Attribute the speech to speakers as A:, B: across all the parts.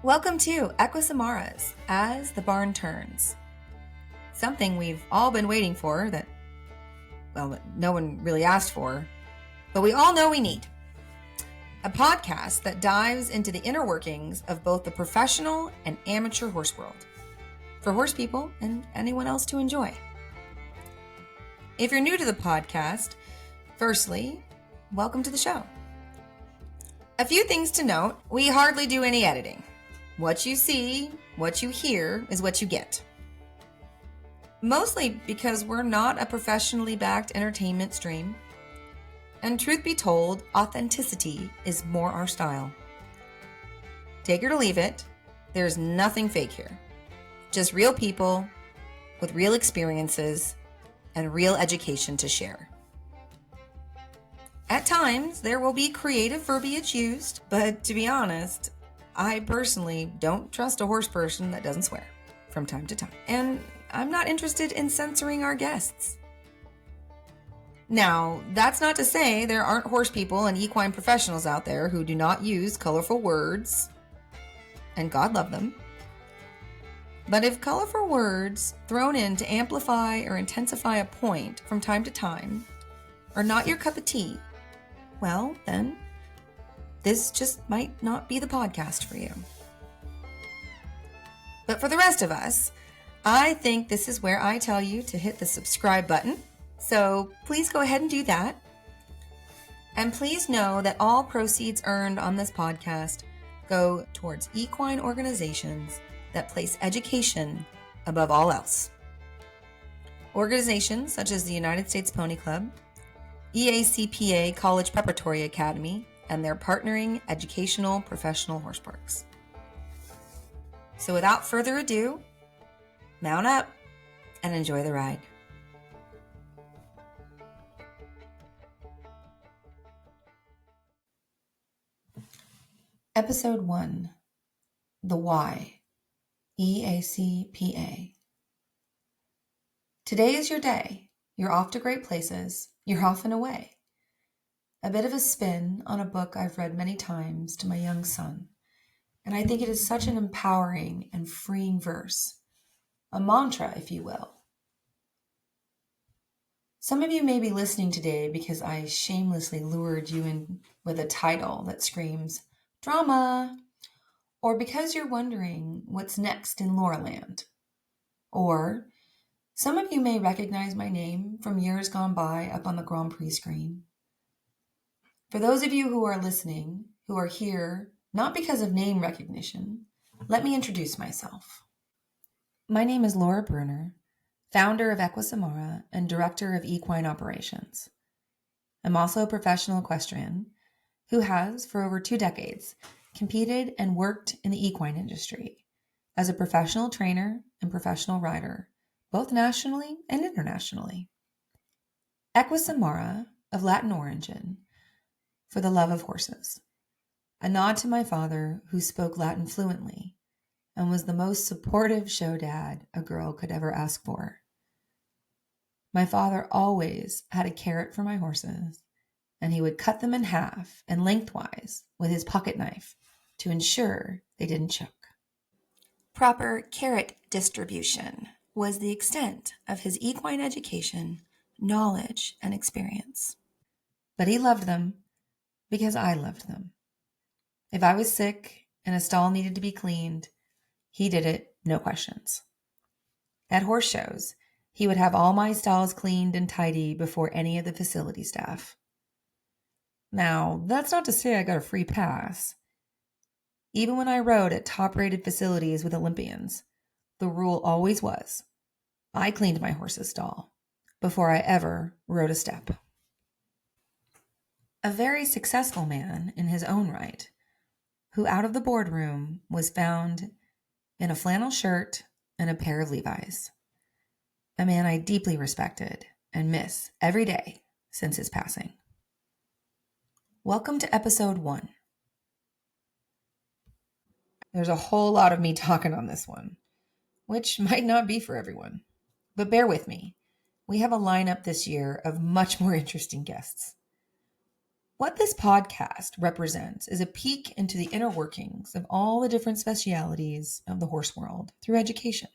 A: Welcome to Equisamaras, As the Barn Turns. Something we've all been waiting for that no one really asked for, but we all know we need. A podcast that dives into the inner workings of both the professional and amateur horse world, for horse people and anyone else to enjoy. If you're new to the podcast, firstly, welcome to the show. A few things to note: we hardly do any editing. What you see, what you hear, is what you get. Mostly because we're not a professionally backed entertainment stream. And truth be told, authenticity is more our style. Take it or leave it, there's nothing fake here. Just real people with real experiences and real education to share. At times, there will be creative verbiage used, but to be honest, I personally don't trust a horse person that doesn't swear from time to time. And I'm not interested in censoring our guests. Now, that's not to say there aren't horse people and equine professionals out there who do not use colorful words, and God love them. But if colorful words thrown in to amplify or intensify a point from time to time are not your cup of tea, well, then this just might not be the podcast for you. But for the rest of us, I think this is where I tell you to hit the subscribe button. So please go ahead and do that. And please know that all proceeds earned on this podcast go towards equine organizations that place education above all else. Organizations such as the United States Pony Club, EACPA College Preparatory Academy, and their partnering educational professional horse parks. So without further ado, mount up and enjoy the ride. Episode 1, The Why, EACPA. Today is your day. You're off to great places. You're off and away. A bit of a spin on a book I've read many times to my young son, and I think it is such an empowering and freeing verse, a mantra, if you will. Some of you may be listening today because I shamelessly lured you in with a title that screams, drama, or because you're wondering what's next in Lauraland. Or some of you may recognize my name from years gone by up on the Grand Prix screen. For those of you who are listening, who are here not because of name recognition, let me introduce myself. My name is Laura Bruner, founder of Equisamara and director of equine operations. I'm also a professional equestrian who has, for over 2 decades, competed and worked in the equine industry as a professional trainer and professional rider, both nationally and internationally. Equisamara, of Latin origin, for the love of horses. A nod to my father, who spoke Latin fluently and was the most supportive show dad a girl could ever ask for. My father always had a carrot for my horses, and he would cut them in half and lengthwise with his pocket knife to ensure they didn't choke. Proper carrot distribution was the extent of his equine education, knowledge, and experience. But he loved them because I loved them. If I was sick and a stall needed to be cleaned, he did it, no questions. At horse shows, he would have all my stalls cleaned and tidy before any of the facility staff. Now, that's not to say I got a free pass. Even when I rode at top-rated facilities with Olympians, the rule always was, I cleaned my horse's stall before I ever rode a step. A very successful man in his own right, who out of the boardroom was found in a flannel shirt and a pair of Levi's. A man I deeply respected and miss every day since his passing. Welcome to episode 1. There's a whole lot of me talking on this one, which might not be for everyone, but bear with me. We have a lineup this year of much more interesting guests. What this podcast represents is a peek into the inner workings of all the different specialities of the horse world through education,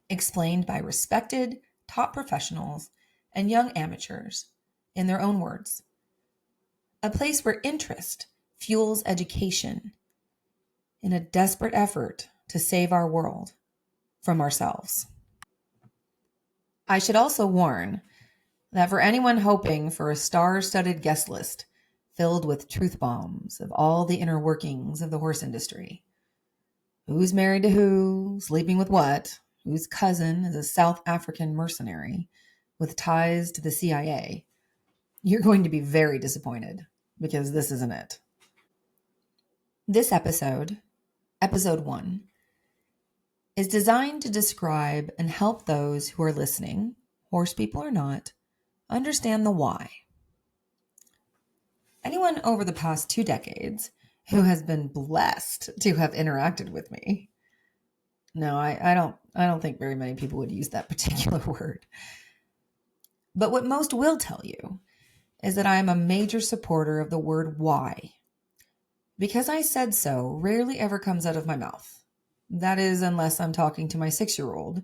A: explained by respected top professionals and young amateurs in their own words. A place where interest fuels education in a desperate effort to save our world from ourselves. I should also warn that for anyone hoping for a star-studded guest list filled with truth bombs of all the inner workings of the horse industry, who's married to who, sleeping with what, whose cousin is a South African mercenary with ties to the CIA, you're going to be very disappointed because this isn't it. This episode, episode 1, is designed to describe and help those who are listening, horse people or not, understand the why. Anyone over the past 2 decades who has been blessed to have interacted with me. No, I don't think very many people would use that particular word. But what most will tell you is that I am a major supporter of the word why. Because I said so rarely ever comes out of my mouth. That is, unless I'm talking to my 6-year-old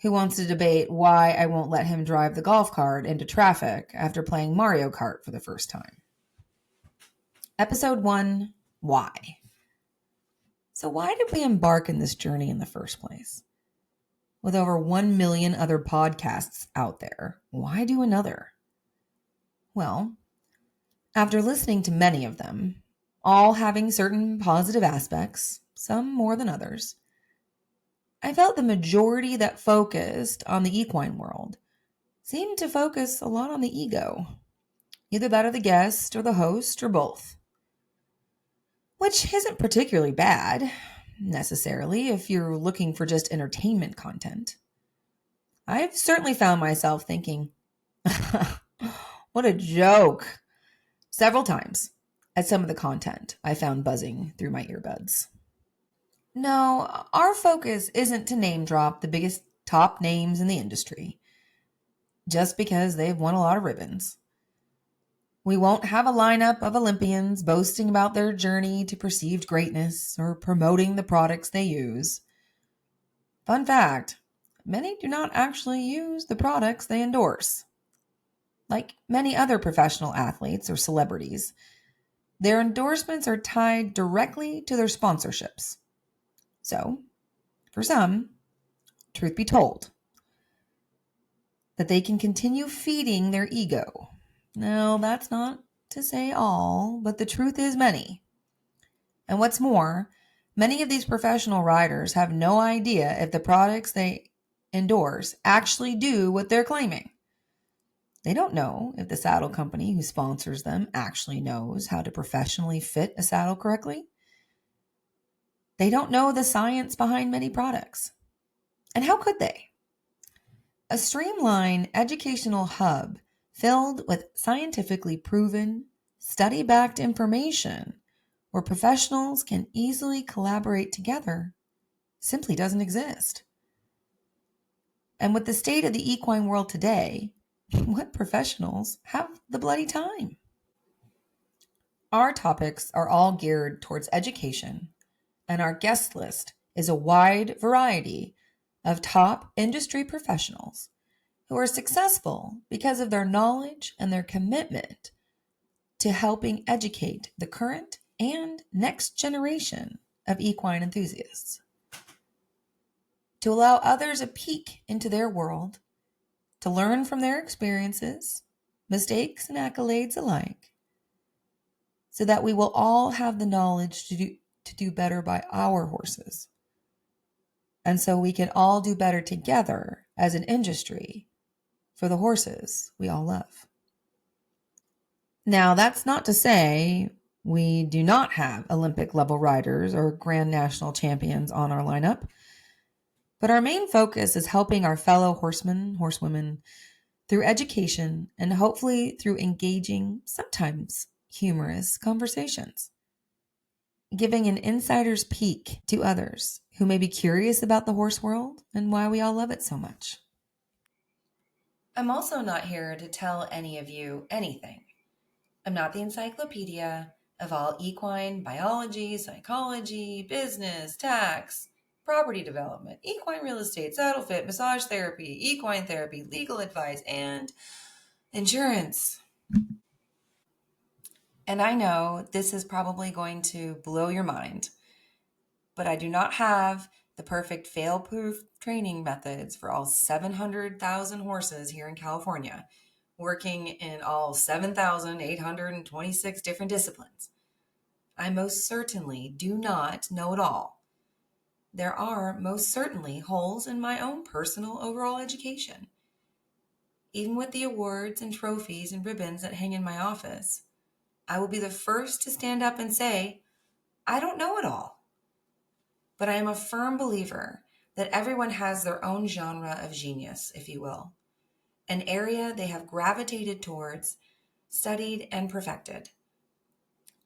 A: who wants to debate why I won't let him drive the golf cart into traffic after playing Mario Kart for the first time. Episode 1, why? So why did we embark in this journey in the first place? With over 1 million other podcasts out there, why do another? Well, after listening to many of them, all having certain positive aspects, some more than others, I felt the majority that focused on the equine world seemed to focus a lot on the ego, either that of the guest or the host or both. Which isn't particularly bad, necessarily, if you're looking for just entertainment content. I've certainly found myself thinking, what a joke, several times at some of the content I found buzzing through my earbuds. No, our focus isn't to name drop the biggest top names in the industry, just because they've won a lot of ribbons. We won't have a lineup of Olympians boasting about their journey to perceived greatness or promoting the products they use. Fun fact, many do not actually use the products they endorse. Like many other professional athletes or celebrities, their endorsements are tied directly to their sponsorships. So, for some, truth be told, that they can continue feeding their ego. Now, that's not to say all, but the truth is many. And what's more, many of these professional riders have no idea if the products they endorse actually do what they're claiming. They don't know if the saddle company who sponsors them actually knows how to professionally fit a saddle correctly. They don't know the science behind many products. And how could they? A streamlined educational hub filled with scientifically proven, study-backed information where professionals can easily collaborate together simply doesn't exist. And with the state of the equine world today, what professionals have the bloody time? Our topics are all geared towards education, and our guest list is a wide variety of top industry professionals who are successful because of their knowledge and their commitment to helping educate the current and next generation of equine enthusiasts. To allow others a peek into their world, to learn from their experiences, mistakes and accolades alike, so that we will all have the knowledge to do better by our horses. And so we can all do better together as an industry for the horses we all love. Now, that's not to say we do not have Olympic level riders or Grand National champions on our lineup, but our main focus is helping our fellow horsemen, horsewomen through education and hopefully through engaging, sometimes humorous conversations, giving an insider's peek to others who may be curious about the horse world and why we all love it so much. I'm also not here to tell any of you anything. I'm not the encyclopedia of all equine biology, psychology, business, tax, property development, equine real estate, saddle fit, massage therapy, equine therapy, legal advice, and insurance. And I know this is probably going to blow your mind, but I do not have the perfect fail-proof training methods for all 700,000 horses here in California, working in all 7,826 different disciplines. I most certainly do not know it all. There are most certainly holes in my own personal overall education. Even with the awards and trophies and ribbons that hang in my office, I will be the first to stand up and say, I don't know it all. But I am a firm believer that everyone has their own genre of genius, if you will, an area they have gravitated towards, studied, and perfected.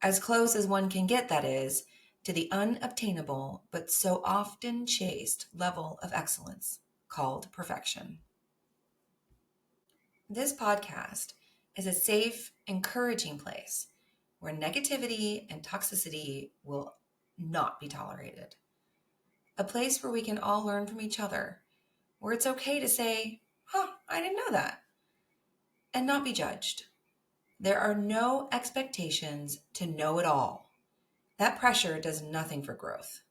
A: As close as one can get, that is, to the unobtainable but so often chased level of excellence called perfection. This podcast is a safe, encouraging place where negativity and toxicity will not be tolerated. A place where we can all learn from each other, where it's okay to say, I didn't know that, and not be judged. There are no expectations to know it all. That pressure does nothing for growth.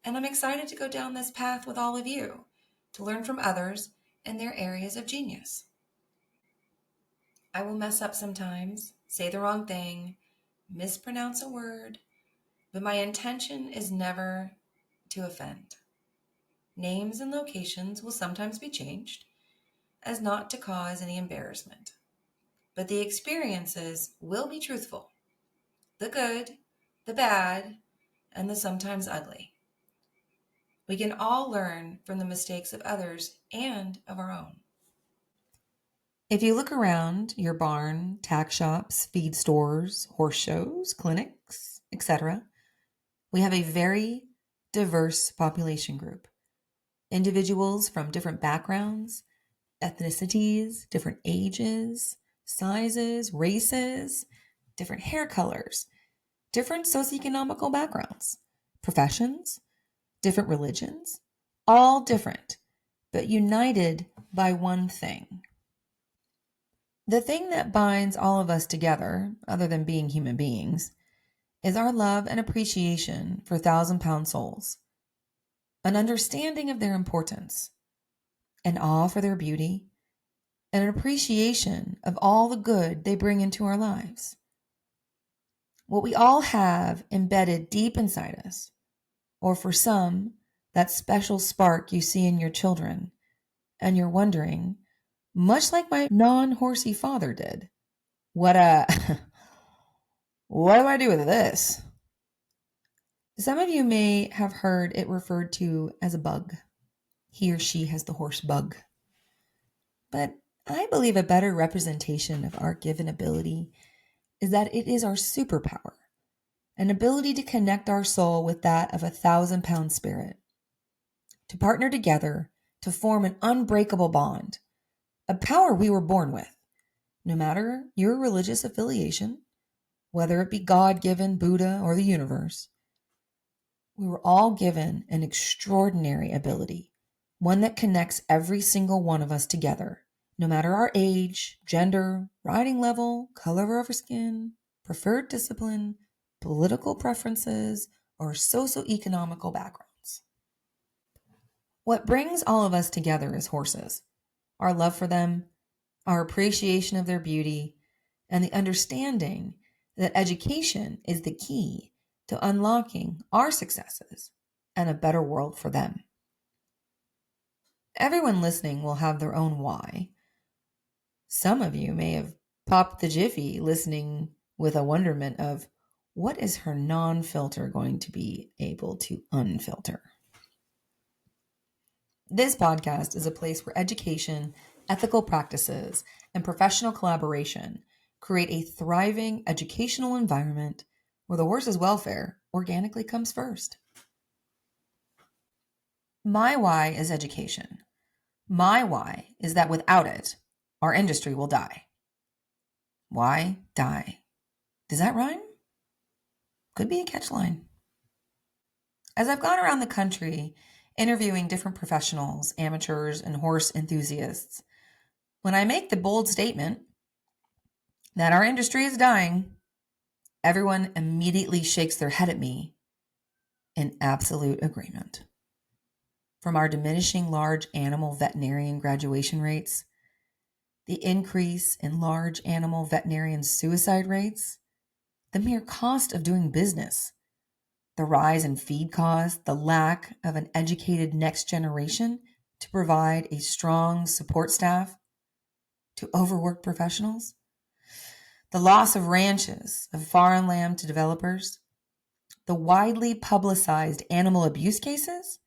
A: And I'm excited to go down this path with all of you, to learn from others and their areas of genius. I will mess up sometimes, say the wrong thing, mispronounce a word, but my intention is never to offend. Names and locations will sometimes be changed, as not to cause any embarrassment. But the experiences will be truthful. The good, the bad, and the sometimes ugly. We can all learn from the mistakes of others and of our own. If you look around your barn, tack shops, feed stores, horse shows, clinics, etc., we have a very diverse population group. Individuals from different backgrounds, ethnicities, different ages, sizes, races, different hair colors, different socioeconomical backgrounds, professions, different religions, all different, but united by one thing. The thing that binds all of us together, other than being human beings, is our love and appreciation for 1,000-pound souls, an understanding of their importance, an awe for their beauty, and an appreciation of all the good they bring into our lives. What we all have embedded deep inside us, or for some, that special spark you see in your children, and you're wondering, much like my non-horsey father did, what what do I do with this? Some of you may have heard it referred to as a bug. He or she has the horse bug. But I believe a better representation of our given ability is that it is our superpower, an ability to connect our soul with that of a 1,000-pound spirit, to partner together to form an unbreakable bond, a power we were born with, no matter your religious affiliation, whether it be God-given, Buddha, or the universe. We were all given an extraordinary ability, one that connects every single one of us together, no matter our age, gender, riding level, color of our skin, preferred discipline, political preferences, or socioeconomical backgrounds. What brings all of us together is horses, our love for them, our appreciation of their beauty, and the understanding that education is the key to unlocking our successes and a better world for them. Everyone listening will have their own why. Some of you may have popped the jiffy listening with a wonderment of, what is her non-filter going to be able to unfilter? This podcast is a place where education, ethical practices, and professional collaboration create a thriving educational environment where the horse's welfare organically comes first. My why is education. My why is that without it, our industry will die. Why die? Does that rhyme? Could be a catchline. As I've gone around the country interviewing different professionals, amateurs, and horse enthusiasts, when I make the bold statement that our industry is dying, everyone immediately shakes their head at me in absolute agreement. From our diminishing large animal veterinarian graduation rates, the increase in large animal veterinarian suicide rates, the mere cost of doing business, the rise in feed costs, the lack of an educated next generation to provide a strong support staff to overworked professionals, the loss of ranches of foreign land to developers, the widely publicized animal abuse cases.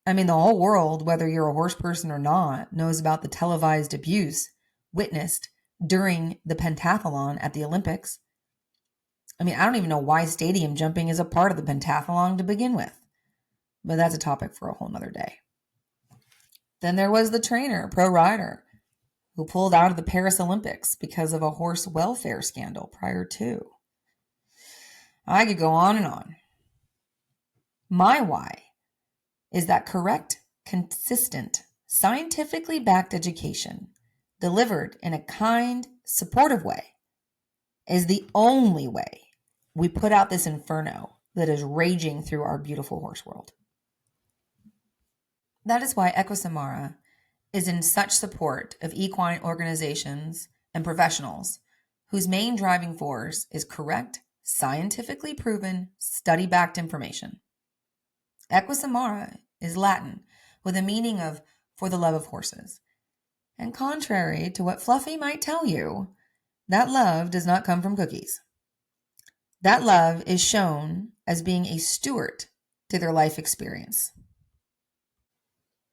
A: I mean, the whole world, whether you're a horse person or not, knows about the televised abuse witnessed during the pentathlon at the Olympics. I mean, I don't even know why stadium jumping is a part of the pentathlon to begin with, but that's a topic for a whole nother day. Then there was the trainer, pro rider, who pulled out of the Paris Olympics because of a horse welfare scandal prior to. I could go on and on. My why is that correct, consistent, scientifically backed education delivered in a kind, supportive way is the only way we put out this inferno that is raging through our beautiful horse world. That is why Equisamara is in such support of equine organizations and professionals whose main driving force is correct, scientifically proven, study-backed information. Equisamara is Latin with a meaning of for the love of horses. And contrary to what Fluffy might tell you, that love does not come from cookies. That love is shown as being a steward to their life experience.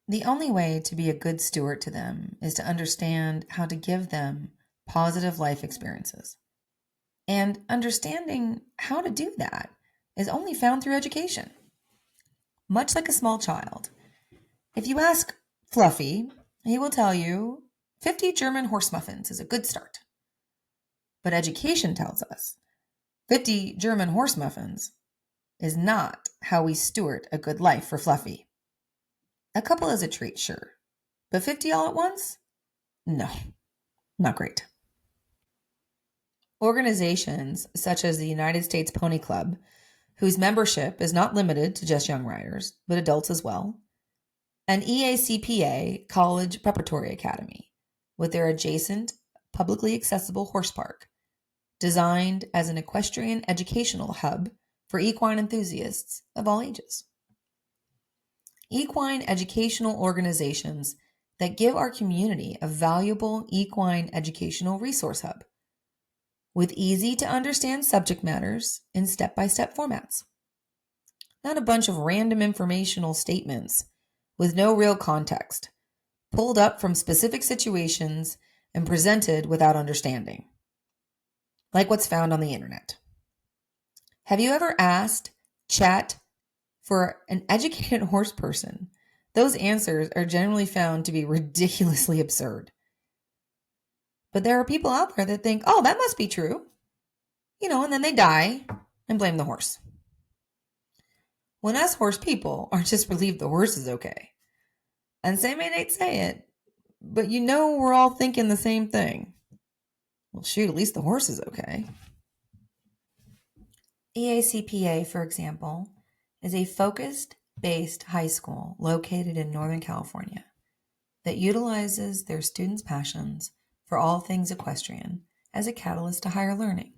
A: The only way to be a good steward to them is to understand how to give them positive life experiences. And understanding how to do that is only found through education. Much like a small child, if you ask Fluffy, he will tell you 50 German horse muffins is a good start. But education tells us 50 German horse muffins is not how we steward a good life for Fluffy. A couple is a treat, sure. But 50 all at once? No, not great. Organizations such as the United States Pony Club, whose membership is not limited to just young riders, but adults as well, and EACPA College Preparatory Academy, with their adjacent, publicly accessible horse park, designed as an equestrian educational hub for equine enthusiasts of all ages. Equine educational organizations that give our community a valuable equine educational resource hub with easy-to-understand subject matters in step-by-step formats. Not a bunch of random informational statements with no real context, pulled up from specific situations and presented without understanding, like what's found on the internet. Have you ever asked Chat for an educated horse person? Those answers are generally found to be ridiculously absurd. But there are people out there that think, oh, that must be true. And then they die and blame the horse. When us horse people are just relieved the horse is okay. And say may not say it, but we're all thinking the same thing. Well, shoot, at least the horse is okay. EACPA, for example, is a focused-based high school located in Northern California that utilizes their students' passions for all things equestrian as a catalyst to higher learning.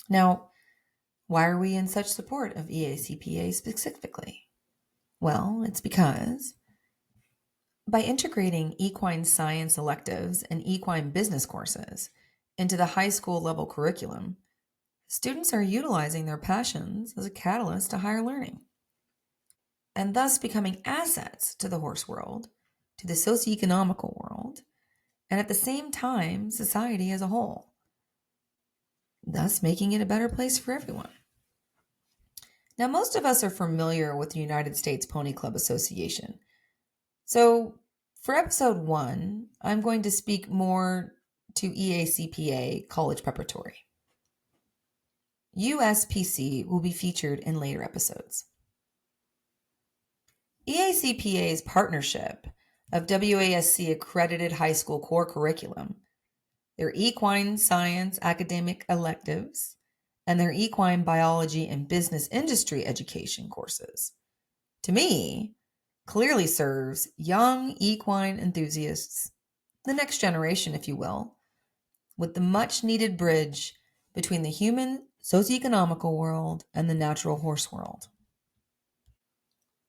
A: Now, why are we in such support of EACPA specifically? Well, it's because by integrating equine science electives and equine business courses into the high school level curriculum, students are utilizing their passions as a catalyst to higher learning, and thus becoming assets to the horse world, to the socioeconomical world, and at the same time, society as a whole, thus making it a better place for everyone. Now, most of us are familiar with the United States Pony Club Association. So for episode 1, I'm going to speak more to EACPA College Preparatory. USPC will be featured in later episodes. EACPA's partnership of WASC accredited high school core curriculum, their equine science academic electives, and their equine biology and business industry education courses, to me, clearly serves young equine enthusiasts, the next generation, if you will, with the much needed bridge between the human socioeconomical world and the natural horse world.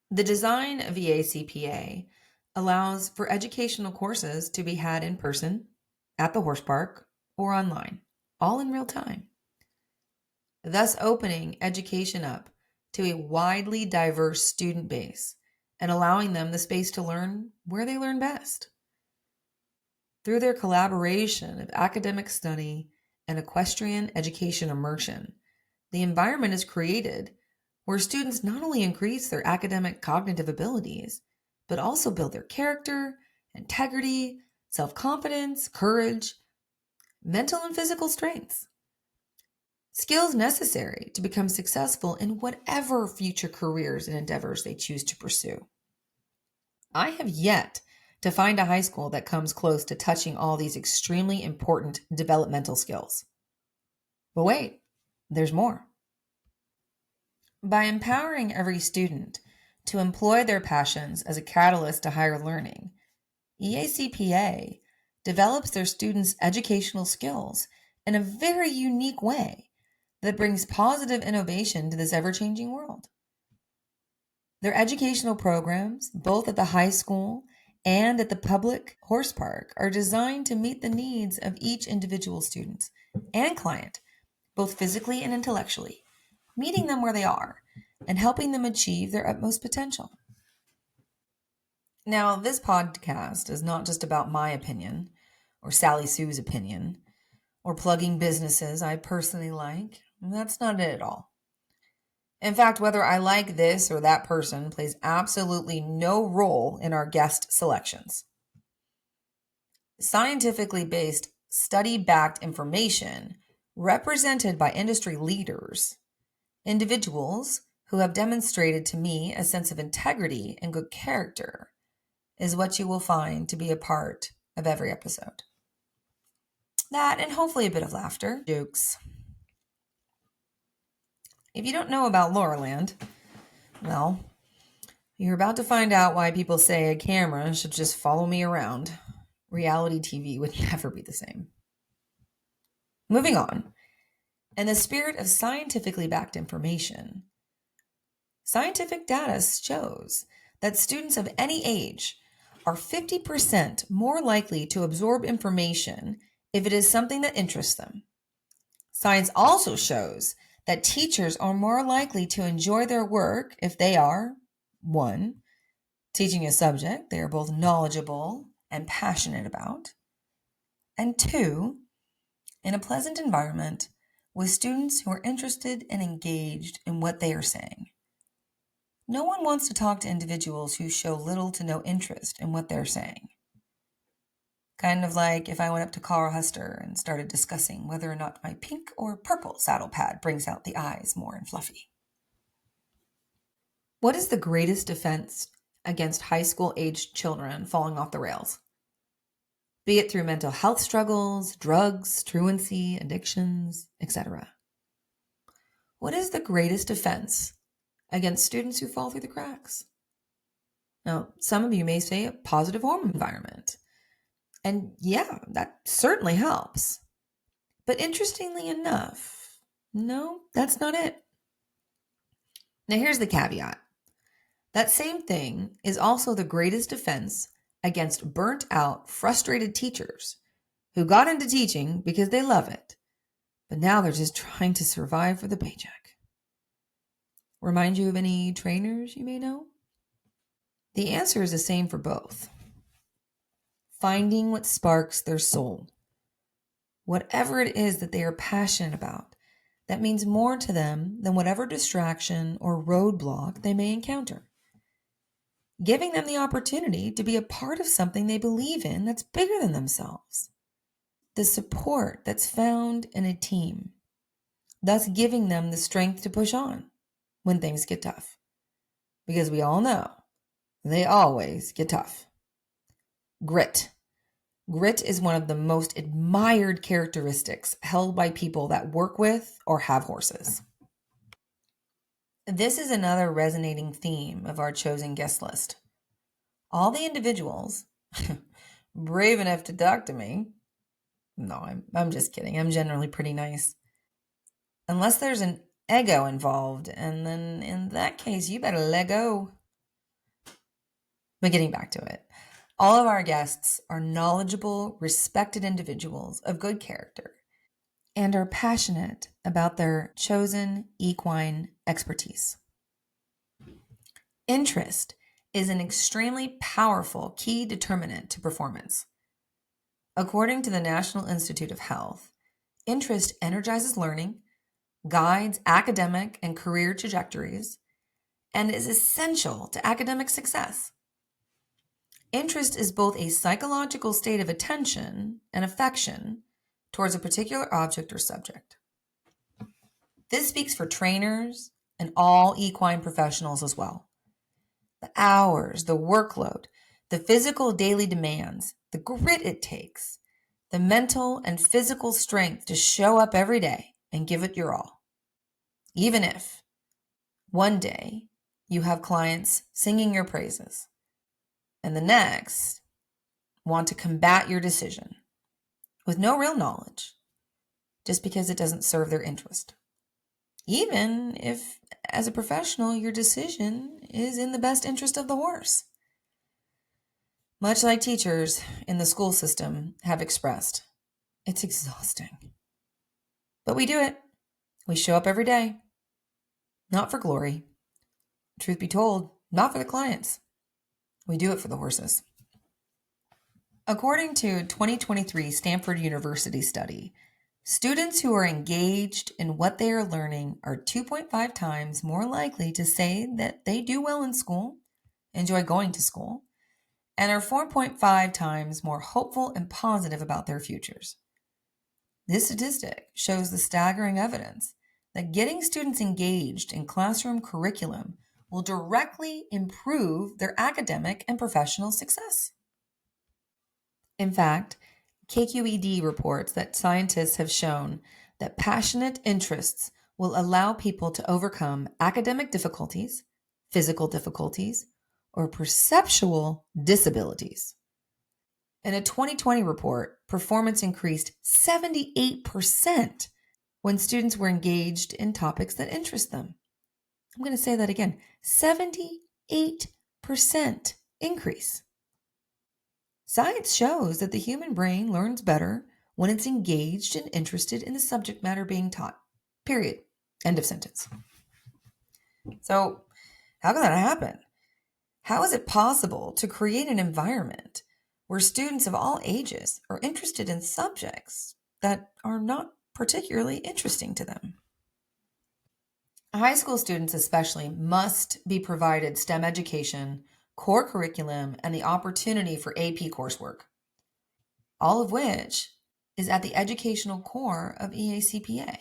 A: The design of EACPA allows for educational courses to be had in person, at the horse park, or online, all in real time, thus opening education up to a widely diverse student base and allowing them the space to learn where they learn best. Through their collaboration of academic study and equestrian education immersion, the environment is created where students not only increase their academic cognitive abilities, but also build their character, integrity, self-confidence, courage, mental and physical strengths. Skills necessary to become successful in whatever future careers and endeavors they choose to pursue. I have yet to find a high school that comes close to touching all these extremely important developmental skills. But wait, there's more. By empowering every student to employ their passions as a catalyst to higher learning, EACPA develops their students' educational skills in a very unique way that brings positive innovation to this ever-changing world. Their educational programs, both at the high school and at the public horse park, are designed to meet the needs of each individual student and client, both physically and intellectually, meeting them where they are and helping them achieve their utmost potential. Now, this podcast is not just about my opinion or Sally Sue's opinion or plugging businesses I personally like. That's not it at all. In fact, whether I like this or that person plays absolutely no role in our guest selections. Scientifically based, study-backed information represented by industry leaders, individuals who have demonstrated to me a sense of integrity and good character, is what you will find to be a part of every episode. That and hopefully a bit of laughter, jokes. If you don't know about Lauraland, well, you're about to find out why people say a camera should just follow me around. Reality TV would never be the same. Moving on. In the spirit of scientifically backed information, scientific data shows that students of any age are 50% more likely to absorb information if it is something that interests them. Science also shows that teachers are more likely to enjoy their work if they are, 1, teaching a subject they are both knowledgeable and passionate about, and 2, in a pleasant environment with students who are interested and engaged in what they are saying. No one wants to talk to individuals who show little to no interest in what they're saying. Kind of like if I went up to Carl Huster and started discussing whether or not my pink or purple saddle pad brings out the eyes more and fluffy. What is the greatest defense against high school aged children falling off the rails? Be it through mental health struggles, drugs, truancy, addictions, etc. What is the greatest defense against students who fall through the cracks? Now, some of you may say a positive home environment. And yeah, that certainly helps. But interestingly enough, no, that's not it. Now here's the caveat. That same thing is also the greatest defense against burnt out, frustrated teachers who got into teaching because they love it, but now they're just trying to survive for the paycheck. Remind you of any trainers you may know? The answer is the same for both. Finding what sparks their soul. Whatever it is that they are passionate about, that means more to them than whatever distraction or roadblock they may encounter. Giving them the opportunity to be a part of something they believe in that's bigger than themselves. the support that's found in a team, thus giving them the strength to push on when things get tough. Because we all know they always get tough. Grit. Grit is one of the most admired characteristics held by people that work with or have horses. This is another resonating theme of our chosen guest list. All the individuals brave enough to talk to me. No, I'm just kidding. I'm generally pretty nice. Unless there's an ego involved, and then in that case, you better let go. But getting back to it, all of our guests are knowledgeable, respected individuals of good character and are passionate about their chosen equine expertise. Interest is an extremely powerful key determinant to performance. According to the National Institute of Health, interest energizes learning, guides academic and career trajectories, and is essential to academic success. Interest is both a psychological state of attention and affection towards a particular object or subject. This speaks for trainers and all equine professionals as well. The hours, the workload, the physical daily demands, the grit it takes, the mental and physical strength to show up every day and give it your all. Even if one day you have clients singing your praises and the next want to combat your decision with no real knowledge just because it doesn't serve their interest. Even if, as a professional, your decision is in the best interest of the horse. Much like teachers in the school system have expressed, it's exhausting. But we do it. We show up every day. Not for glory. Truth be told, not for the clients. We do it for the horses. According to a 2023 Stanford University study, students who are engaged in what they are learning are 2.5 times more likely to say that they do well in school, enjoy going to school, and are 4.5 times more hopeful and positive about their futures. This statistic shows the staggering evidence that getting students engaged in classroom curriculum will directly improve their academic and professional success. In fact, KQED reports that scientists have shown that passionate interests will allow people to overcome academic difficulties, physical difficulties, or perceptual disabilities. In a 2020 report, performance increased 78% when students were engaged in topics that interest them. I'm going to say that again, 78% increase. Science shows that the human brain learns better when it's engaged and interested in the subject matter being taught. Period. End of sentence. So, how can that happen? How is it possible to create an environment where students of all ages are interested in subjects that are not particularly interesting to them? High school students especially must be provided STEM education, core curriculum, and the opportunity for AP coursework, all of which is at the educational core of EACPA.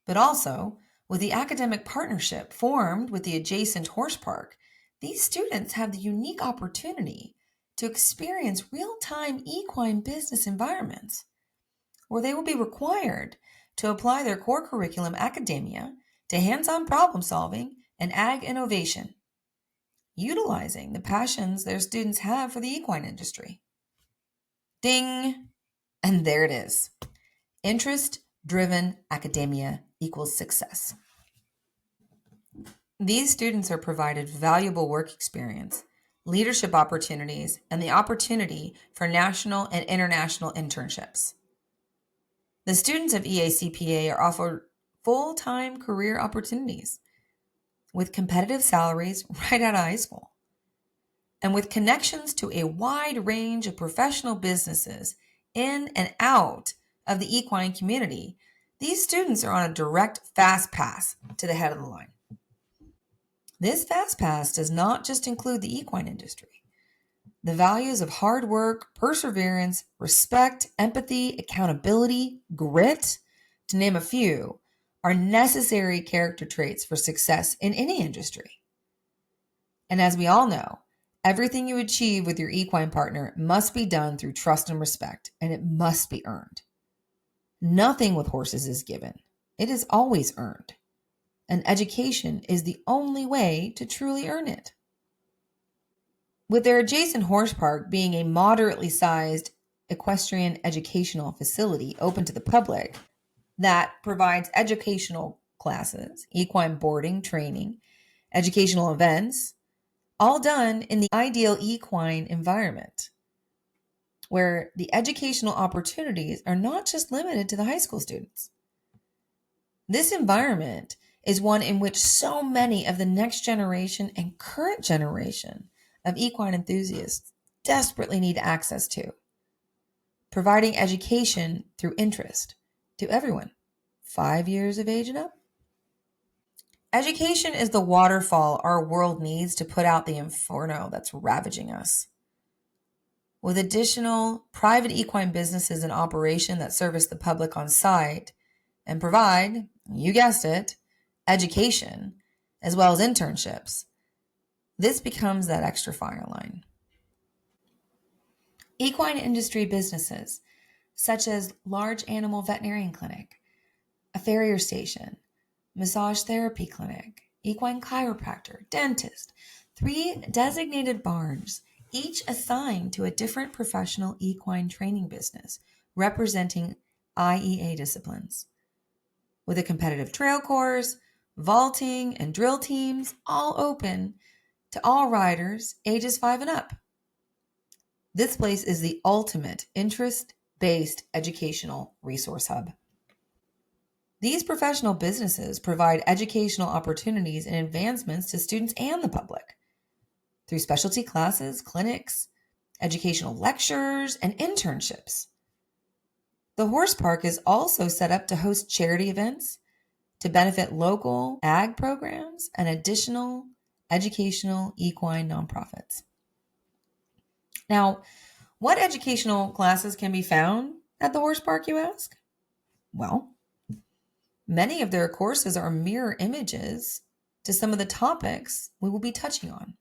A: But also, with the academic partnership formed with the adjacent horse park, these students have the unique opportunity to experience real-time equine business environments where they will be required to apply their core curriculum academia to hands-on problem solving and ag innovation, utilizing the passions their students have for the equine industry. Ding! And there it is. Interest-driven academia equals success. These students are provided valuable work experience, leadership opportunities, and the opportunity for national and international internships. The students of EACPA are offered full-time career opportunities with competitive salaries right out of high school. And with connections to a wide range of professional businesses in and out of the equine community, these students are on a direct fast pass to the head of the line. This fast pass does not just include the equine industry. The values of hard work, perseverance, respect, empathy, accountability, grit, to name a few, are necessary character traits for success in any industry. And as we all know, everything you achieve with your equine partner must be done through trust and respect, and it must be earned. Nothing with horses is given. It is always earned. And education is the only way to truly earn it. With their adjacent horse park being a moderately sized equestrian educational facility open to the public that provides educational classes, equine boarding, training, educational events, all done in the ideal equine environment, where the educational opportunities are not just limited to the high school students. This environment is one in which so many of the next generation and current generation of equine enthusiasts desperately need access to, providing education through interest to everyone, 5 years of age and up. Education is the waterfall our world needs to put out the inferno that's ravaging us. With additional private equine businesses in operation that service the public on site and provide, you guessed it, education, as well as internships, this becomes that extra fire line. Equine industry businesses, such as large animal veterinarian clinic, a farrier station, massage therapy clinic, equine chiropractor, dentist, 3 designated barns, each assigned to a different professional equine training business representing IEA disciplines, with a competitive trail course, vaulting, and drill teams, all open to all riders ages 5 and up. This place is the ultimate interest-based educational resource hub. These professional businesses provide educational opportunities and advancements to students and the public through specialty classes, clinics, educational lectures, and internships. The horse park is also set up to host charity events, to benefit local ag programs, and additional educational equine nonprofits. Now, what educational classes can be found at the horse park, you ask? Well, many of their courses are mirror images to some of the topics we will be touching on.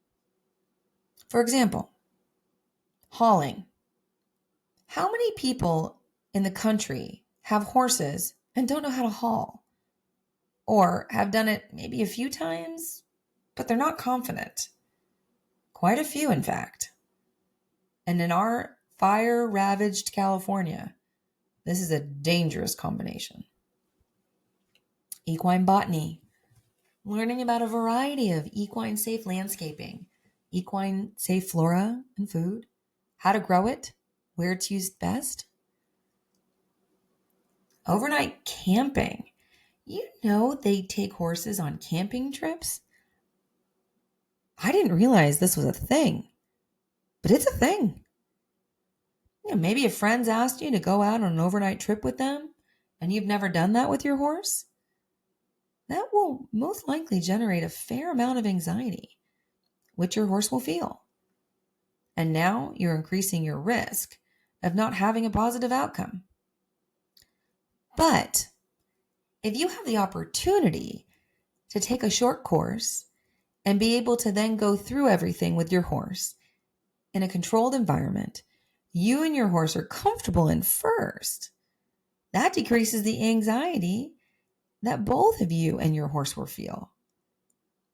A: For example, hauling. How many people in the country have horses and don't know how to haul? Or have done it maybe a few times, but they're not confident? Quite a few, in fact. And in our fire-ravaged California, this is a dangerous combination. Equine botany. Learning about a variety of equine-safe landscaping, equine-safe flora and food, how to grow it, where it's used best. Overnight camping. You know they take horses on camping trips? I didn't realize this was a thing, but it's a thing. Maybe a friend's asked you to go out on an overnight trip with them, and you've never done that with your horse. That will most likely generate a fair amount of anxiety, which your horse will feel. And now you're increasing your risk of not having a positive outcome. But if you have the opportunity to take a short course and be able to then go through everything with your horse in a controlled environment you and your horse are comfortable in first, that decreases the anxiety that both of you and your horse will feel.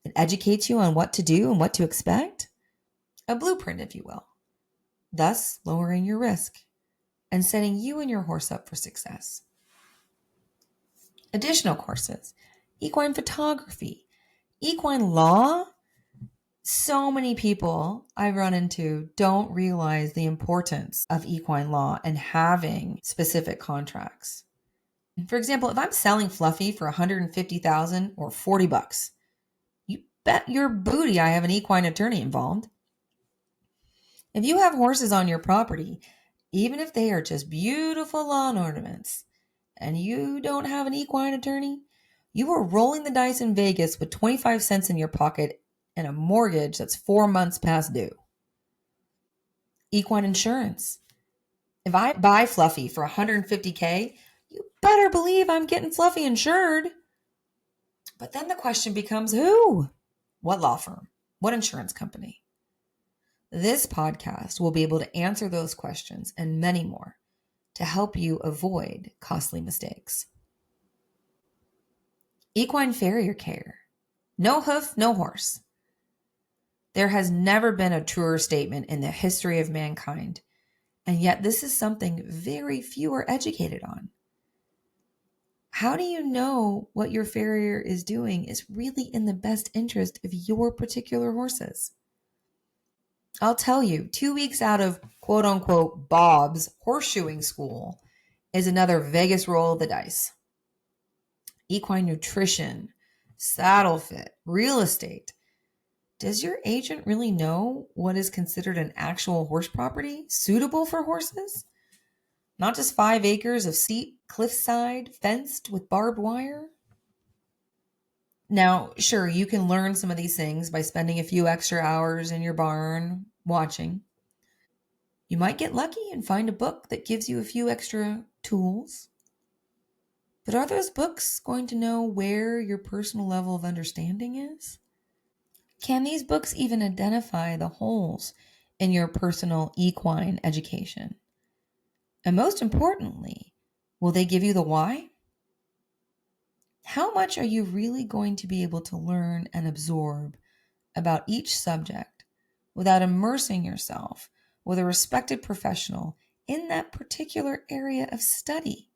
A: It educates you on what to do and what to expect, a blueprint, if you will, thus lowering your risk and setting you and your horse up for success. Additional courses, equine photography, equine law. So many people I run into don't realize the importance of equine law and having specific contracts. For example, if I'm selling Fluffy for $150,000 or $40, you bet your booty I have an equine attorney involved. If you have horses on your property, even if they are just beautiful lawn ornaments, and you don't have an equine attorney, you are rolling the dice in Vegas with 25 cents in your pocket and a mortgage that's 4 months past due. equine insurance. If I buy Fluffy for $150K, you better believe I'm getting Fluffy insured. But then the question becomes who? What law firm? What insurance company? This podcast will be able to answer those questions and many more to help you avoid costly mistakes. Equine farrier care. No hoof, no horse. There has never been a truer statement in the history of mankind, and yet this is something very few are educated on. How do you know what your farrier is doing is really in the best interest of your particular horses? I'll tell you, 2 weeks out of quote unquote Bob's horseshoeing school is another Vegas roll of the dice. Equine nutrition, saddle fit, real estate. Does your agent really know what is considered an actual horse property suitable for horses? Not just 5 acres of steep cliffside fenced with barbed wire? Now, sure, you can learn some of these things by spending a few extra hours in your barn watching. You might get lucky and find a book that gives you a few extra tools. But are those books going to know where your personal level of understanding is? Can these books even identify the holes in your personal equine education? And most importantly, will they give you the why? How much are you really going to be able to learn and absorb about each subject without immersing yourself with a respected professional in that particular area of study?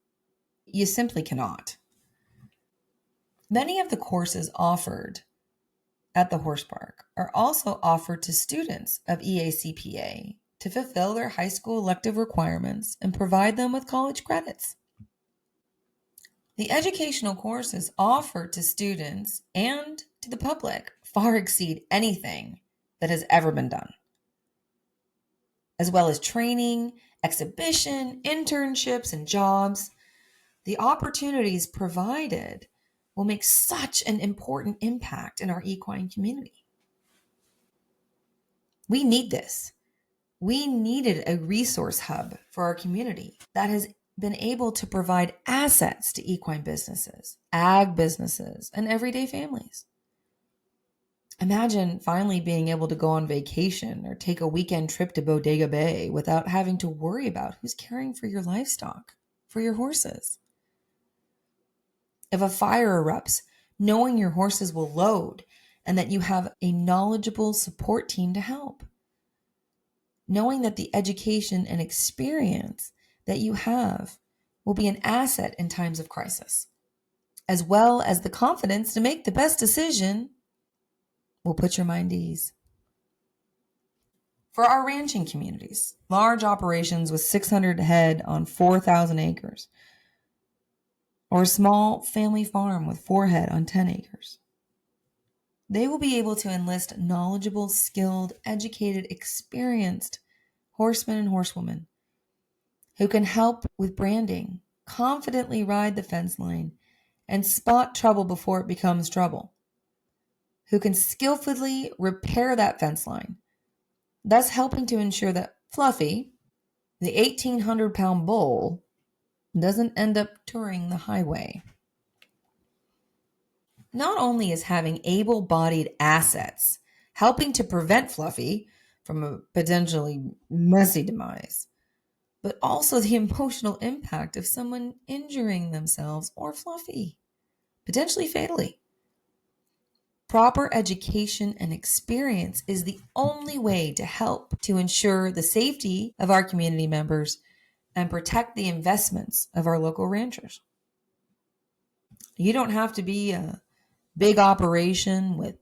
A: You simply cannot. Many of the courses offered at the horse park are also offered to students of EACPA to fulfill their high school elective requirements and provide them with college credits. The educational courses offered to students and to the public far exceed anything that has ever been done, as well as training, exhibition, internships, and jobs. The opportunities provided will make such an important impact in our equine community. We need this. We needed a resource hub for our community that has been able to provide assets to equine businesses, ag businesses, and everyday families. Imagine finally being able to go on vacation or take a weekend trip to Bodega Bay without having to worry about who's caring for your livestock, for your horses. If a fire erupts, knowing your horses will load and that you have a knowledgeable support team to help. Knowing that the education and experience that you have will be an asset in times of crisis, as well as the confidence to make the best decision will put your mind at ease. For our ranching communities, large operations with 600 head on 4,000 acres, or a small family farm with 4 head on 10 acres, they will be able to enlist knowledgeable, skilled, educated, experienced horsemen and horsewomen who can help with branding, confidently ride the fence line, and spot trouble before it becomes trouble, who can skillfully repair that fence line, thus helping to ensure that Fluffy, the 1,800-pound bull, doesn't end up touring the highway. Not only is having able-bodied assets helping to prevent Fluffy from a potentially messy demise, but also the emotional impact of someone injuring themselves or Fluffy, potentially fatally. Proper education and experience is the only way to help to ensure the safety of our community members and protect the investments of our local ranchers. You don't have to be a big operation with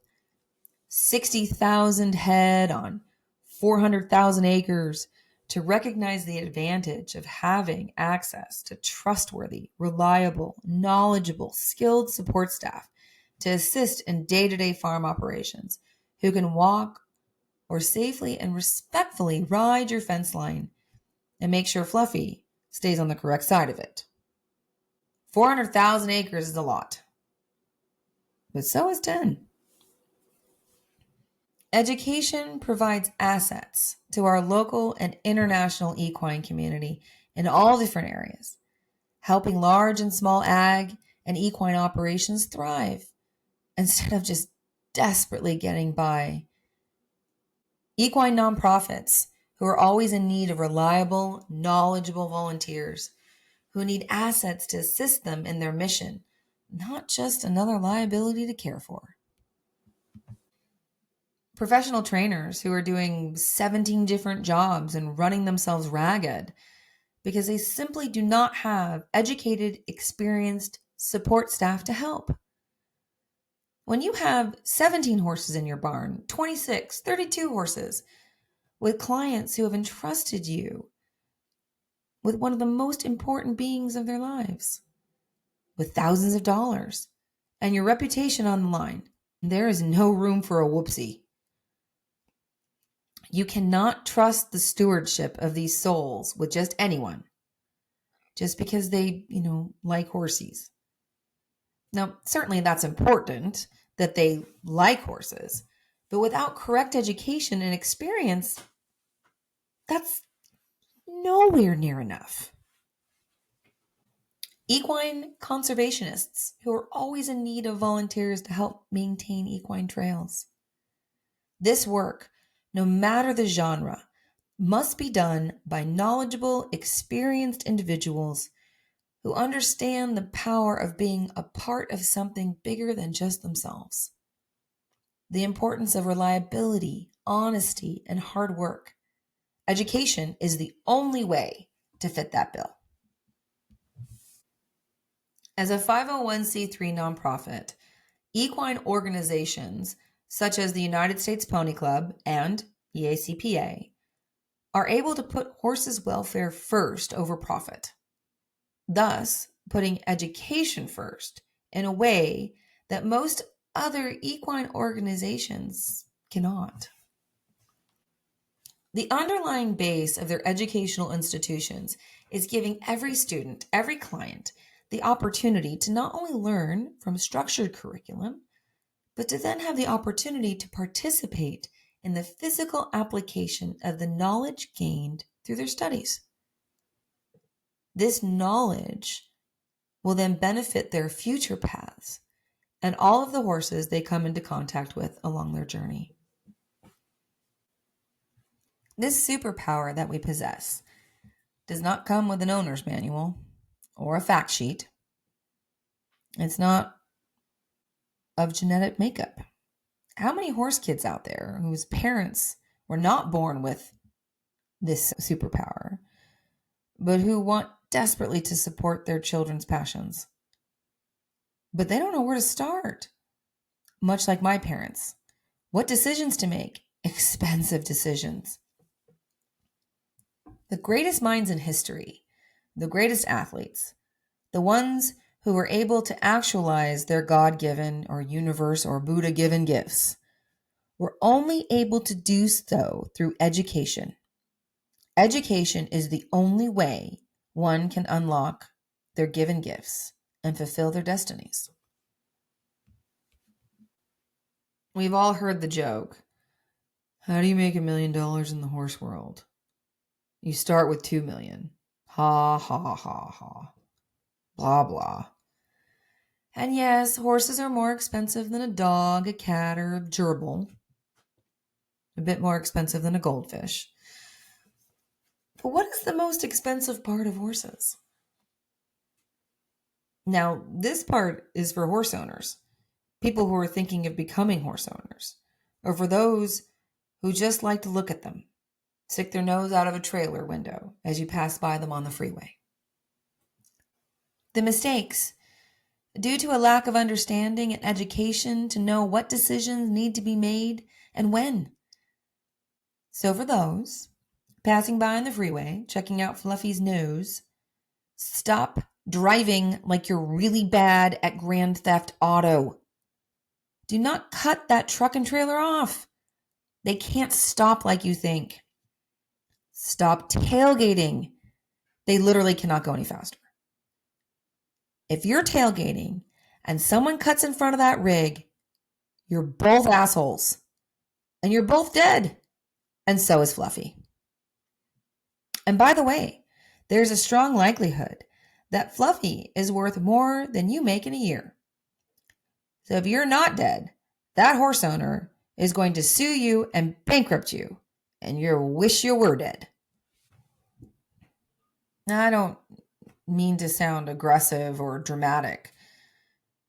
A: 60,000 head on 400,000 acres to recognize the advantage of having access to trustworthy, reliable, knowledgeable, skilled support staff to assist in day-to-day farm operations who can walk or safely and respectfully ride your fence line and make sure Fluffy stays on the correct side of it. 400,000 acres is a lot, but so is 10. Education provides assets to our local and international equine community in all different areas, helping large and small ag and equine operations thrive instead of just desperately getting by. Equine nonprofits who are always in need of reliable, knowledgeable volunteers who need assets to assist them in their mission, not just another liability to care for. Professional trainers who are doing 17 different jobs and running themselves ragged because they simply do not have educated, experienced support staff to help. When you have 17 horses in your barn, 26, 32 horses, with clients who have entrusted you with one of the most important beings of their lives, with thousands of dollars, and your reputation on the line, there is no room for a whoopsie. You cannot trust the stewardship of these souls with just anyone, just because they, like horses. Now, certainly that's important that they like horses, but without correct education and experience, that's nowhere near enough. Equine conservationists who are always in need of volunteers to help maintain equine trails. This work, no matter the genre, must be done by knowledgeable, experienced individuals who understand the power of being a part of something bigger than just themselves. The importance of reliability, honesty, and hard work. Education is the only way to fit that bill. As a 501c3 nonprofit, equine organizations such as the United States Pony Club and EACPA are able to put horses' welfare first over profit, thus putting education first in a way that most other equine organizations cannot. The underlying base of their educational institutions is giving every student, every client, the opportunity to not only learn from structured curriculum, but to then have the opportunity to participate in the physical application of the knowledge gained through their studies. This knowledge will then benefit their future paths and all of the horses they come into contact with along their journey. This superpower that we possess does not come with an owner's manual or a fact sheet. It's not of genetic makeup. How many horse kids out there whose parents were not born with this superpower, but who want desperately to support their children's passions? But they don't know where to start. Much like my parents. What decisions to make? Expensive decisions. The greatest minds in history, the greatest athletes, the ones who were able to actualize their God-given or universe or Buddha-given gifts, were only able to do so through education. Education is the only way one can unlock their given gifts and fulfill their destinies. We've all heard the joke. How do you make $1 million in the horse world? You start with 2 million. Ha, ha, ha, ha. Blah, blah. And yes, horses are more expensive than a dog, a cat, or a gerbil. A bit more expensive than a goldfish. But what is the most expensive part of horses? Now, this part is for horse owners, people who are thinking of becoming horse owners, or for those who just like to look at them, stick their nose out of a trailer window as you pass by them on the freeway. The mistakes, due to a lack of understanding and education to know what decisions need to be made and when. So for those passing by on the freeway, checking out Fluffy's nose, stop driving like you're really bad at Grand Theft Auto. Do not cut that truck and trailer off. They can't stop like you think. Stop tailgating. They literally cannot go any faster. If you're tailgating and someone cuts in front of that rig, you're both assholes. and you're both dead. And so is Fluffy. And by the way, there's a strong likelihood that Fluffy is worth more than you make in a year. So if you're not dead, that horse owner is going to sue you and bankrupt you, and you wish you were dead. Now, I don't mean to sound aggressive or dramatic,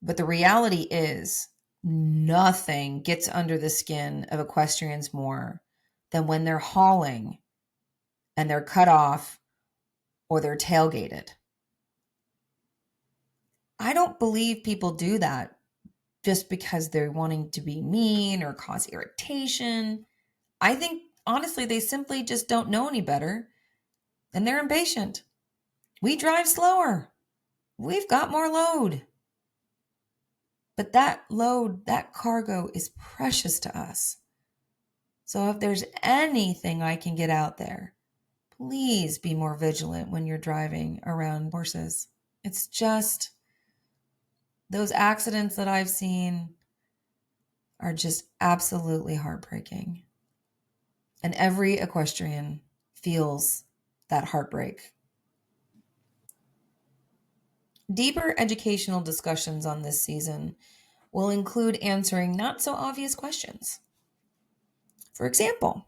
A: but the reality is nothing gets under the skin of equestrians more than when they're hauling and they're cut off or they're tailgated. I don't believe people do that just because they're wanting to be mean or cause irritation. I think, honestly, they simply just don't know any better and they're impatient. We drive slower. We've got more load. But that load, that cargo is precious to us. So if there's anything I can get out there, please be more vigilant when you're driving around horses. It's just those accidents that I've seen are just absolutely heartbreaking. And every equestrian feels that heartbreak. Deeper educational discussions on this season will include answering not so obvious questions. For example,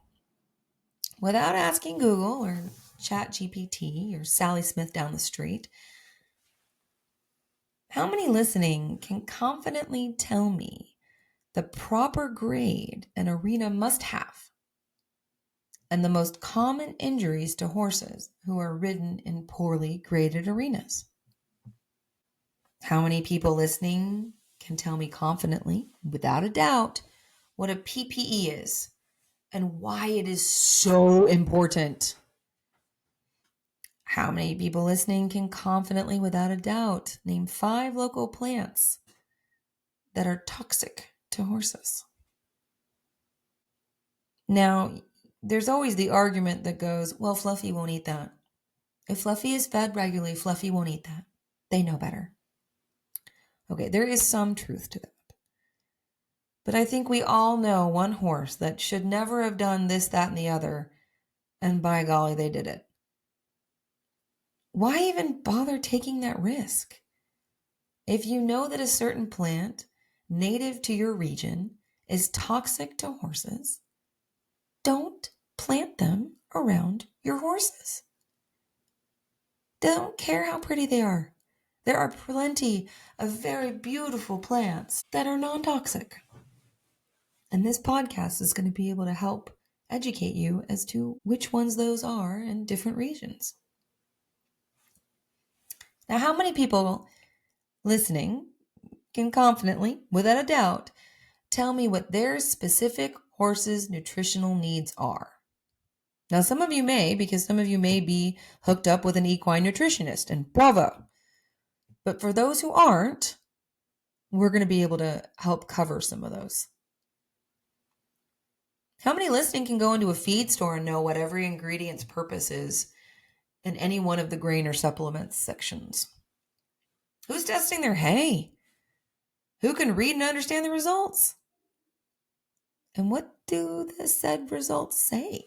A: without asking Google or ChatGPT or Sally Smith down the street, how many listening can confidently tell me the proper grade an arena must have and the most common injuries to horses who are ridden in poorly graded arenas? How many people listening can tell me confidently, without a doubt, what a PPE is and why it is so important? How many people listening can confidently, without a doubt, name 5 local plants that are toxic to horses? Now, there's always the argument that goes, well, Fluffy won't eat that. If Fluffy is fed regularly, Fluffy won't eat that. They know better. Okay, there is some truth to that. But I think we all know one horse that should never have done this, that, and the other, and by golly, they did it. Why even bother taking that risk? If you know that a certain plant native to your region is toxic to horses, don't plant them around your horses. Don't care how pretty they are. There are plenty of very beautiful plants that are non-toxic. And this podcast is going to be able to help educate you as to which ones those are in different regions. Now, how many people listening can confidently, without a doubt, tell me what their specific horse's nutritional needs are? Now, some of you may, because some of you may be hooked up with an equine nutritionist, and bravo. But for those who aren't, we're going to be able to help cover some of those. How many listening can go into a feed store and know what every ingredient's purpose is in any one of the grain or supplements sections? Who's testing their hay? Who can read and understand the results? And what do the said results say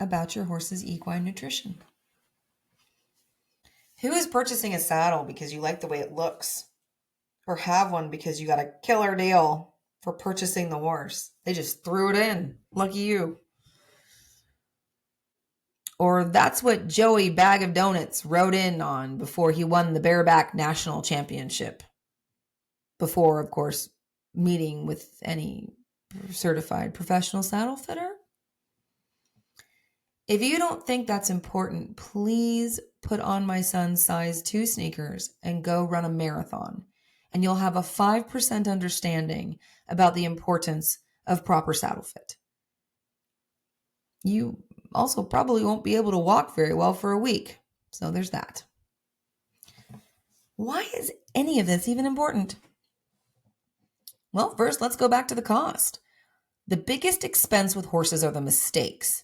A: about your horse's equine nutrition? Who is purchasing a saddle because you like the way it looks? Or have one because you got a killer deal for purchasing the horse? They just threw it in. Lucky you. Or that's what Joey Bag of Donuts rode in on before he won the Bareback National Championship. Before, of course, meeting with any certified professional saddle fitter. If you don't think that's important, please put on my son's size 2 sneakers and go run a marathon. And you'll have a 5% understanding about the importance of proper saddle fit. You also probably won't be able to walk very well for a week. So there's that. Why is any of this even important? Well, first, let's go back to the cost. The biggest expense with horses are the mistakes.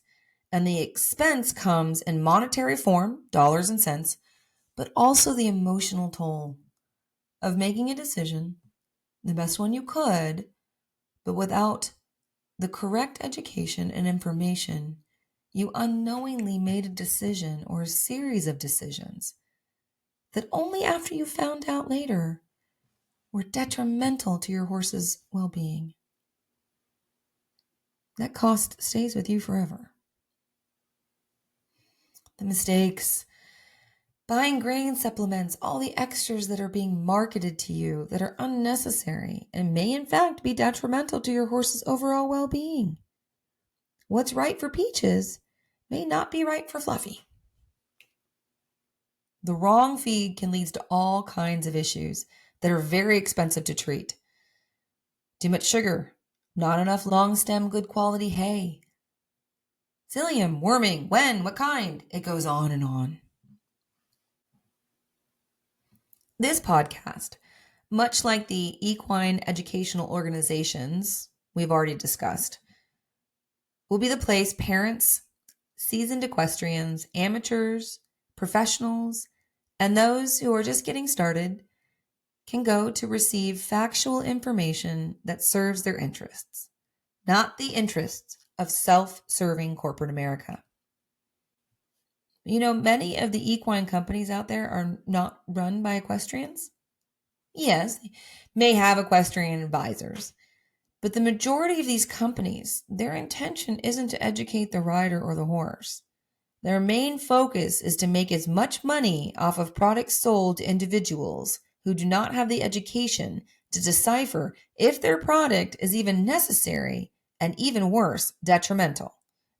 A: And the expense comes in monetary form, dollars and cents, but also the emotional toll of making a decision, the best one you could, but without the correct education and information, you unknowingly made a decision or a series of decisions that only after you found out later were detrimental to your horse's well-being. That cost stays with you forever. The mistakes, buying grain supplements, all the extras that are being marketed to you that are unnecessary and may in fact be detrimental to your horse's overall well-being. What's right for Peaches may not be right for Fluffy. The wrong feed can lead to all kinds of issues that are very expensive to treat. Too much sugar, not enough long stem, good quality hay, psyllium, worming, when, what kind? It goes on and on. This podcast, much like the equine educational organizations we've already discussed, will be the place parents, seasoned equestrians, amateurs, professionals, and those who are just getting started can go to receive factual information that serves their interests, not the interests of self-serving corporate America. You know, many of the equine companies out there are not run by equestrians. Yes, they may have equestrian advisors, but the majority of these companies, their intention isn't to educate the rider or the horse. Their main focus is to make as much money off of products sold to individuals who do not have the education to decipher if their product is even necessary and, even worse, detrimental.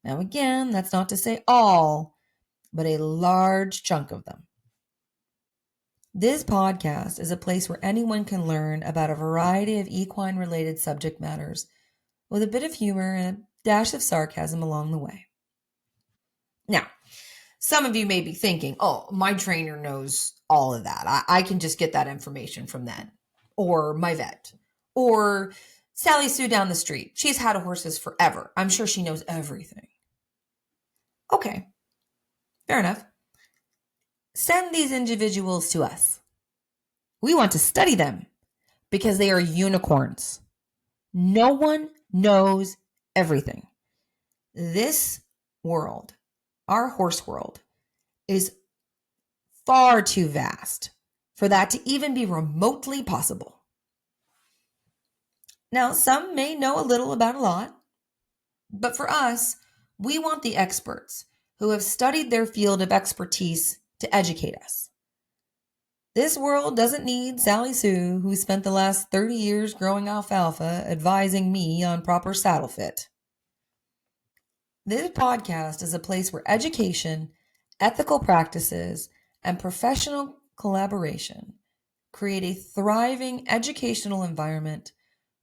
A: Now, again, that's not to say all, but a large chunk of them. This podcast is a place where anyone can learn about a variety of equine-related subject matters with a bit of humor and a dash of sarcasm along the way. Now, some of you may be thinking, oh, my trainer knows all of that. I can just get that information from them, or my vet, or Sally Sue down the street. She's had horses forever. I'm sure she knows everything. Okay, fair enough. Send these individuals to us. We want to study them because they are unicorns. No one knows everything. This world, our horse world, is far too vast for that to even be remotely possible. Now, some may know a little about a lot, but for us, we want the experts who have studied their field of expertise to educate us. This world doesn't need Sally Sue, who spent the last 30 years growing alfalfa, advising me on proper saddle fit. This podcast is a place where education, ethical practices, and professional collaboration create a thriving educational environment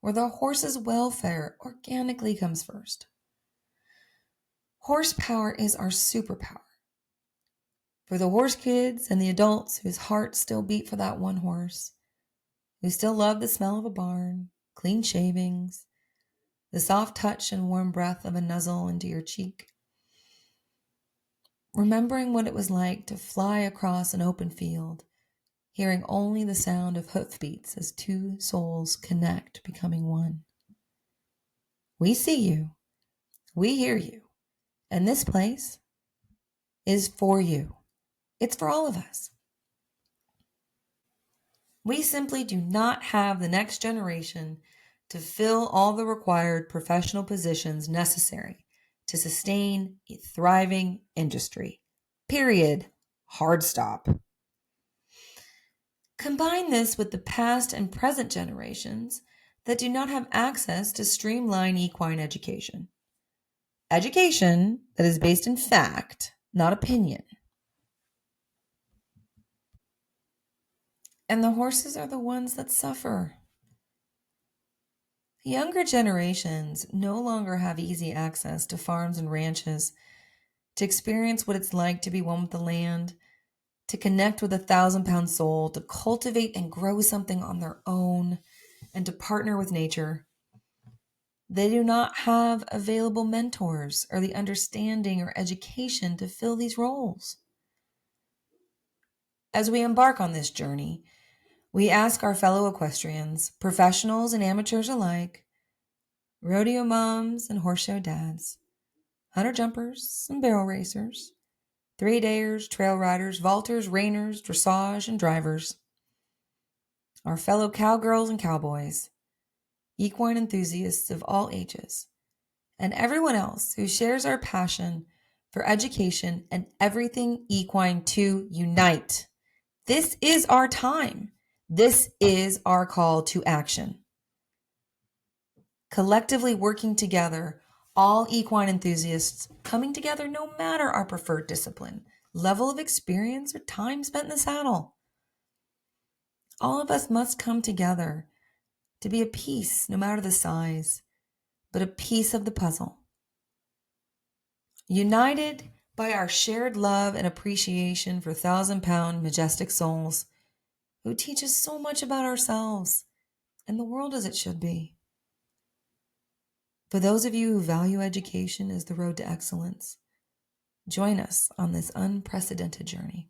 A: where the horse's welfare organically comes first. Horsepower is our superpower. For the horse kids and the adults whose hearts still beat for that one horse, who still love the smell of a barn, clean shavings, the soft touch and warm breath of a nuzzle into your cheek. Remembering what it was like to fly across an open field, hearing only the sound of hoofbeats as two souls connect, becoming one. We see you, we hear you, and this place is for you. It's for all of us. We simply do not have the next generation to fill all the required professional positions necessary to sustain a thriving industry. Period. Hard stop. Combine this with the past and present generations that do not have access to streamlined equine education. Education that is based in fact, not opinion. And the horses are the ones that suffer. The younger generations no longer have easy access to farms and ranches, to experience what it's like to be one with the land, to connect with a 1,000-pound soul, to cultivate and grow something on their own, and to partner with nature. They do not have available mentors or the understanding or education to fill these roles. As we embark on this journey, we ask our fellow equestrians, professionals and amateurs alike, rodeo moms and horse show dads, hunter jumpers and barrel racers, 3-dayers, trail riders, vaulters, reiners, dressage, and drivers, our fellow cowgirls and cowboys, equine enthusiasts of all ages, and everyone else who shares our passion for education and everything equine to unite. This is our time. This is our call to action. Collectively working together, all equine enthusiasts coming together no matter our preferred discipline, level of experience, or time spent in the saddle. All of us must come together to be a piece, no matter the size, but a piece of the puzzle. United by our shared love and appreciation for 1,000-pound majestic souls who teach us so much about ourselves and the world as it should be. For those of you who value education as the road to excellence, join us on this unprecedented journey.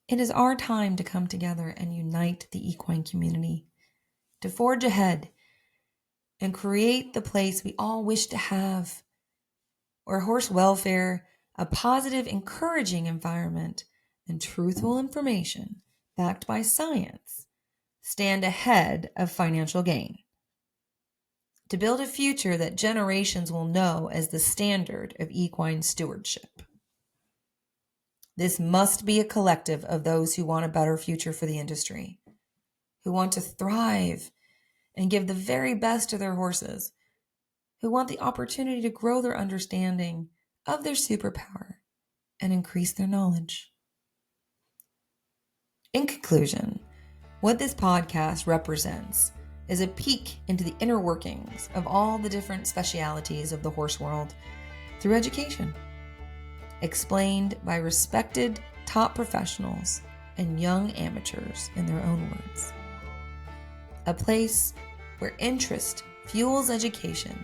A: It is our time to come together and unite the equine community, to forge ahead and create the place we all wish to have, where horse welfare, a positive, encouraging environment, and truthful information backed by science stand ahead of financial gain. To build a future that generations will know as the standard of equine stewardship. This must be a collective of those who want a better future for the industry, who want to thrive and give the very best to their horses, who want the opportunity to grow their understanding of their superpower and increase their knowledge. In conclusion, what this podcast represents is a peek into the inner workings of all the different specialities of the horse world through education, explained by respected top professionals and young amateurs in their own words. A place where interest fuels education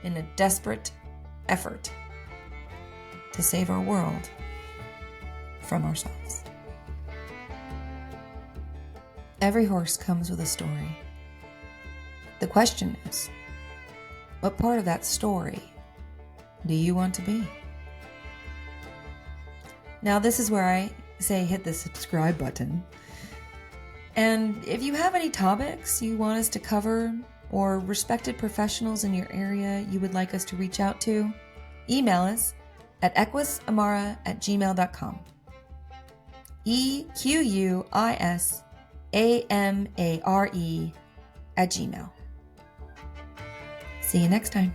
A: in a desperate effort to save our world from ourselves. Every horse comes with a story. The question is, what part of that story do you want to be? Now, this is where I say hit the subscribe button. And if you have any topics you want us to cover or respected professionals in your area you would like us to reach out to, email us at equisamare@gmail.com. EQUISAMARE@gmail. See you next time.